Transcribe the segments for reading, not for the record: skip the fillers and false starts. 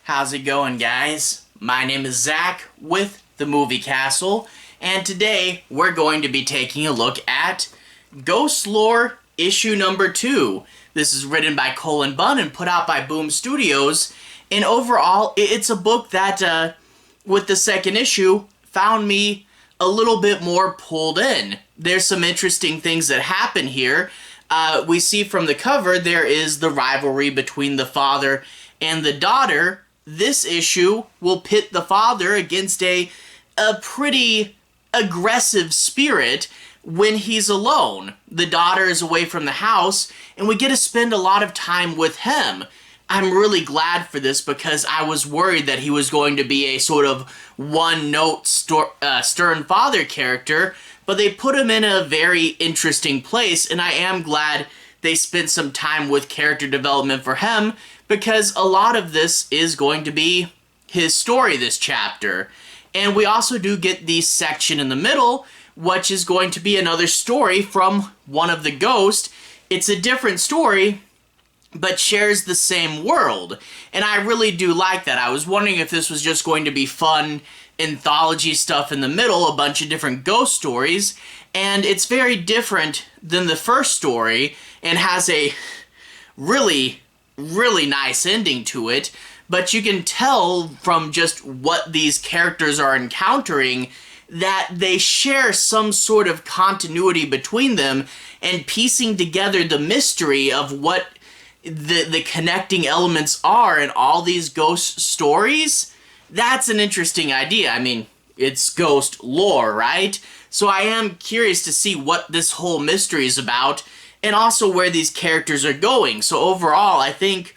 How's it going, guys? My name is Zach with the Movie Castle, and today we're going to be taking a look at Ghostlore issue number 2. This is written by Cullen Bunn and put out by Boom Studios, and overall, it's a book that, with the second issue, found me a little bit more pulled in. There's some interesting things that happen here. We see from the cover there is the rivalry between the father and the daughter. This issue will pit the father against a pretty aggressive spirit when he's alone. The daughter is away from the house, and we get to spend a lot of time with him. I'm really glad for this because I was worried that he was going to be a sort of one-note stern father character, but they put him in a very interesting place, and I am glad they spent some time with character development for him because a lot of this is going to be his story this chapter. And we also do get the section in the middle, which is going to be another story from one of the ghosts. It's a different story, but shares the same world. And I really do like that. I was wondering if this was just going to be fun anthology stuff in the middle, a bunch of different ghost stories, and it's very different than the first story and has a really nice ending to it, but you can tell from just what these characters are encountering that they share some sort of continuity between them, and piecing together the mystery of what the connecting elements are in all these ghost stories. That's an interesting idea. I mean, it's ghost lore, right? So I am curious to see what this whole mystery is about, and also where these characters are going. So overall, I think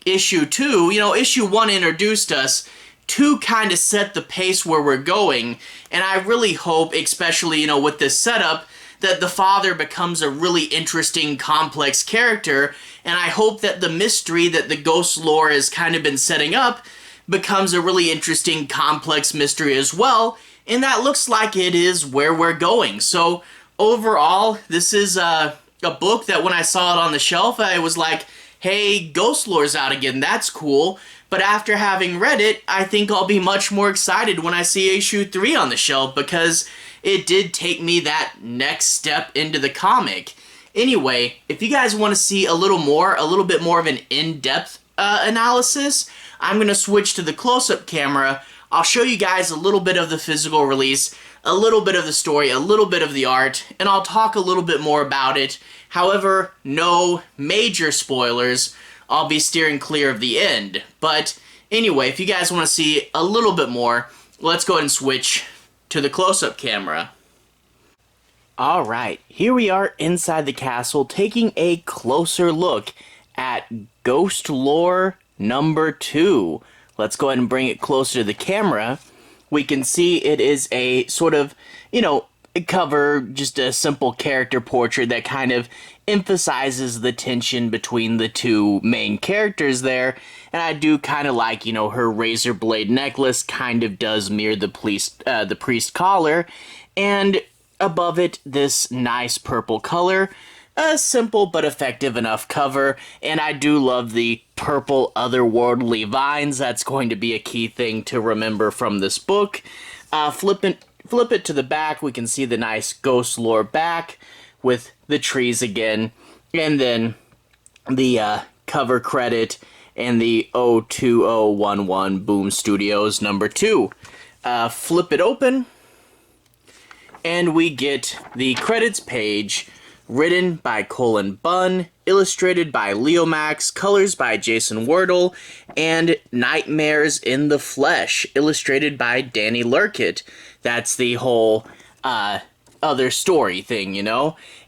issue 2, issue 1 introduced us, 2 kind of set the pace where we're going, and I really hope, especially, with this setup, that the father becomes a really interesting, complex character, and I hope that the mystery that the ghost lore has kind of been setting up becomes a really interesting, complex mystery as well, and that looks like it is where we're going. So overall, this is a book that when I saw it on the shelf, I was like, hey, Ghostlore's out again, that's cool. But after having read it, I think I'll be much more excited when I see issue 3 on the shelf, because it did take me that next step into the comic. Anyway, if you guys want to see a little bit more of an in-depth analysis, I'm going to switch to the close-up camera. I'll show you guys a little bit of the physical release, a little bit of the story, a little bit of the art, and I'll talk a little bit more about it. However, no major spoilers. I'll be steering clear of the end. But anyway, if you guys want to see a little bit more, let's go ahead and switch to the close-up camera. Alright, here we are inside the castle taking a closer look at Ghostlore number 2. Let's go ahead and bring it closer to the camera. We can see it is a sort of, cover, just a simple character portrait that kind of emphasizes the tension between the two main characters there. And I do kind of like, her razor blade necklace kind of does mirror the priest collar. And above it, this nice purple color. A simple but effective enough cover, and I do love the purple otherworldly vines. That's going to be a key thing to remember from this book. Flip it to the back, we can see the nice Ghostlore back with the trees again, and then the cover credit and the 02011 Boom Studios number 2. Flip it open, and we get the credits page, written by Cullen Bunn, illustrated by Leomacs, colors by Jason Wordle, and Nightmares in the Flesh, illustrated by Danny Luckert. That's the whole other story thing,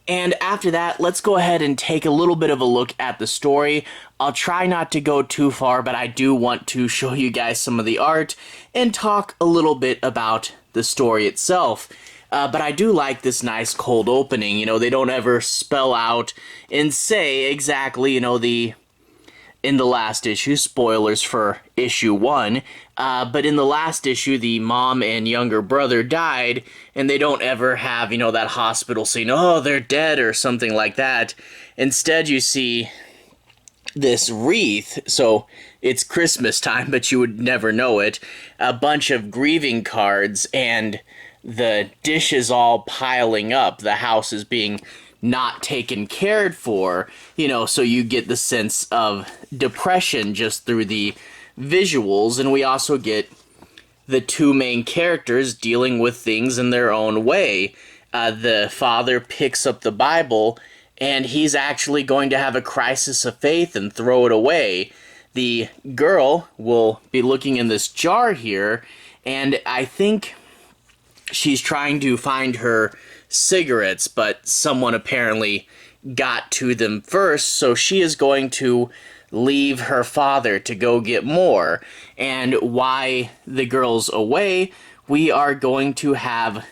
And after that, let's go ahead and take a little bit of a look at the story. I'll try not to go too far, but I do want to show you guys some of the art and talk a little bit about the story itself. But I do like this nice cold opening. They don't ever spell out and say exactly, in the last issue, spoilers for issue 1, but in the last issue, the mom and younger brother died, and they don't ever have, that hospital scene, oh, they're dead, or something like that. Instead, you see this wreath, so it's Christmas time, but you would never know it, a bunch of grieving cards, and the dishes all piling up. The house is being not taken cared for, so you get the sense of depression just through the visuals, and we also get the two main characters dealing with things in their own way. The father picks up the Bible, and he's actually going to have a crisis of faith and throw it away. The girl will be looking in this jar here, and I think she's trying to find her cigarettes, but someone apparently got to them first, so she is going to leave her father to go get more. And while the girl's away, we are going to have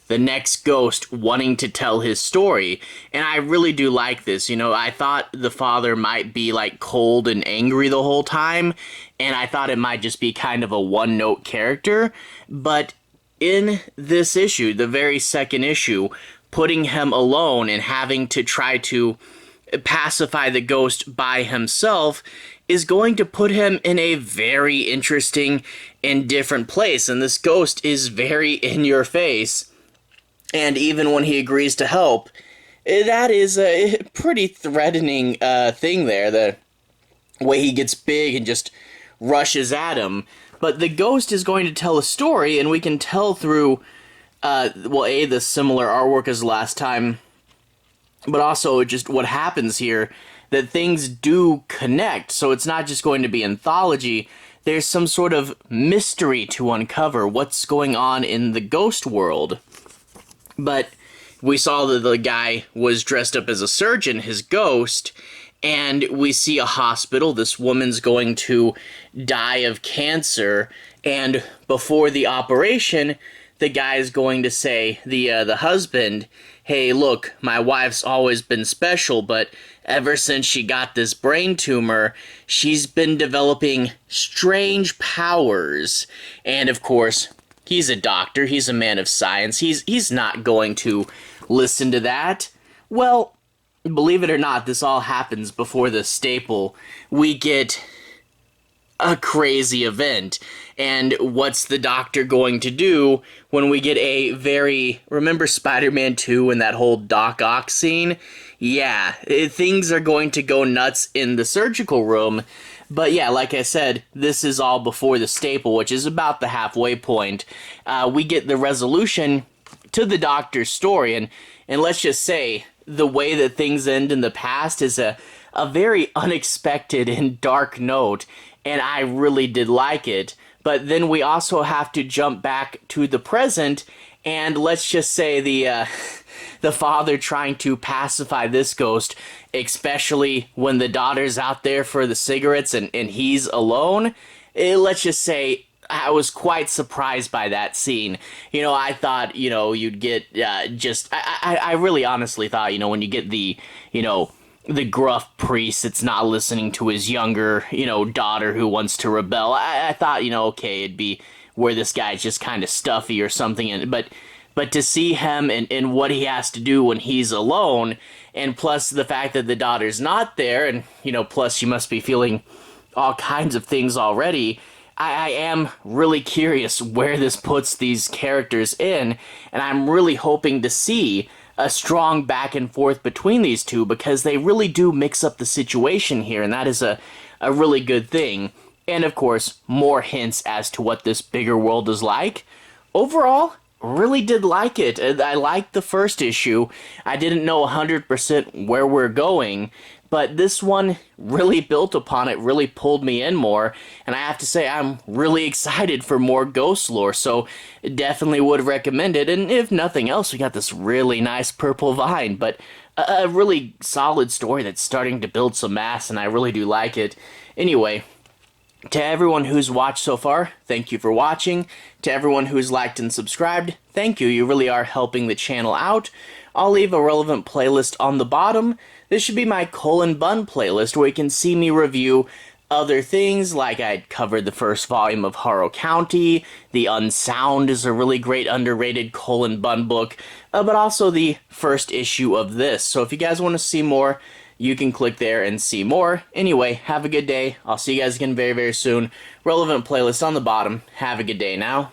the next ghost wanting to tell his story. And I really do like this. I thought the father might be like cold and angry the whole time, and I thought it might just be kind of a one-note character. But in this issue, the very second issue, putting him alone and having to try to pacify the ghost by himself is going to put him in a very interesting and different place. And this ghost is very in your face. And even when he agrees to help, that is a pretty threatening thing there, the way he gets big and just rushes at him. But the ghost is going to tell a story, and we can tell through, the similar artwork as last time, but also just what happens here, that things do connect. So it's not just going to be anthology. There's some sort of mystery to uncover what's going on in the ghost world. But we saw that the guy was dressed up as a surgeon, his ghost, and we see a hospital. This woman's going to die of cancer, and before the operation, the guy's going to say, the husband, hey, look, my wife's always been special, but ever since she got this brain tumor, she's been developing strange powers. And of course, he's a doctor, he's a man of science, he's not going to listen to that. Well, believe it or not, this all happens before the staple. We get a crazy event. And what's the doctor going to do when we get a remember Spider-Man 2 and that whole Doc Ock scene? Yeah, things are going to go nuts in the surgical room. But yeah, like I said, this is all before the staple, which is about the halfway point. We get the resolution to the doctor's story, and let's just say, the way that things end in the past is a very unexpected and dark note, and I really did like it. But then we also have to jump back to the present, and let's just say the father trying to pacify this ghost, especially when the daughter's out there for the cigarettes and he's alone. Let's just say I was quite surprised by that scene. I thought, you'd get I really honestly thought, when you get the gruff priest that's not listening to his younger, daughter who wants to rebel. I thought, okay, it'd be where this guy's just kind of stuffy or something. But to see him and what he has to do when he's alone, and plus the fact that the daughter's not there, and, plus she must be feeling all kinds of things already, I am really curious where this puts these characters in, and I'm really hoping to see a strong back and forth between these two, because they really do mix up the situation here, and that is a really good thing. And of course, more hints as to what this bigger world is like. Overall, really did like it. I liked the first issue. I didn't know 100% where we're going, but this one really built upon it, really pulled me in more, and I have to say I'm really excited for more Ghostlore, so definitely would recommend it. And if nothing else, we got this really nice purple vine, but a really solid story that's starting to build some mass, and I really do like it. Anyway, to everyone who's watched so far, thank you for watching. To everyone who's liked and subscribed, thank you. You really are helping the channel out. I'll leave a relevant playlist on the bottom. This should be my Cullen Bunn playlist, where you can see me review other things, like I covered the first volume of Harrow County. The Unsound is a really great underrated Cullen Bunn book, but also the first issue of this. So if you guys want to see more, you can click there and see more. Anyway, have a good day. I'll see you guys again very, very soon. Relevant playlist on the bottom. Have a good day now.